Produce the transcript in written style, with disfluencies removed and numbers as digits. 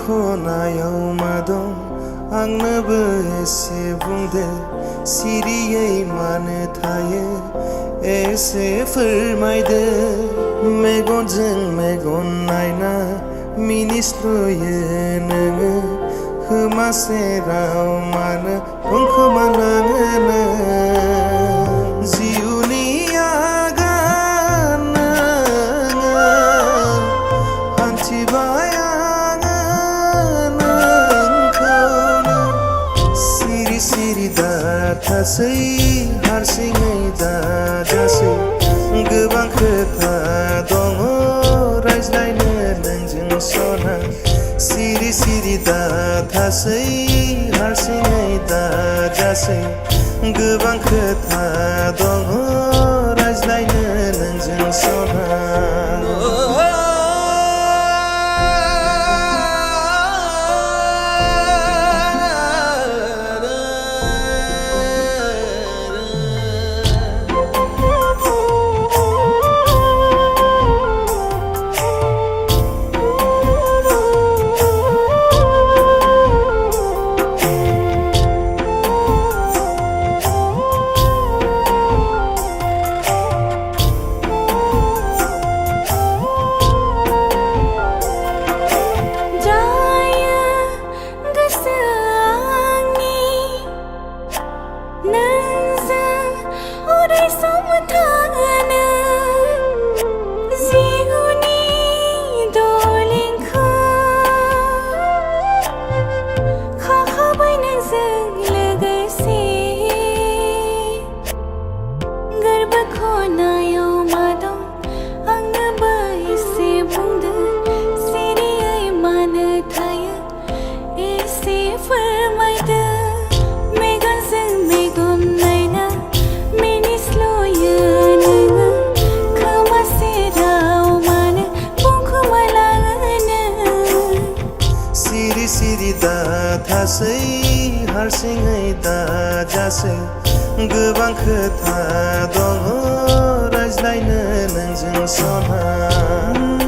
खनायाव मा दं आंनोबो एसे बुंदो सिरियै मानो थायो एसे फोरमायदो मेगनजों मेगन नायना मिनिस्लुयो नोङो खोमा सेराव मानो बुंखोमालाङो नों जिउनि आगान नोङो हान्थिबाय आङो नोंखौनो सिरि सिरि दाथासै हारसिङै दाजासै गोबां खोथा दङ रायज्लायनो नोंजों सना सिरि सिरि दाथासै हारसिङै दाजासै गोबां खोथा दङ रायज्लायनो नोंजों सना सिरि दाथासै हारसिङै दाजासै गोबां खोथा दङ रायज्लायनो नोंजों सना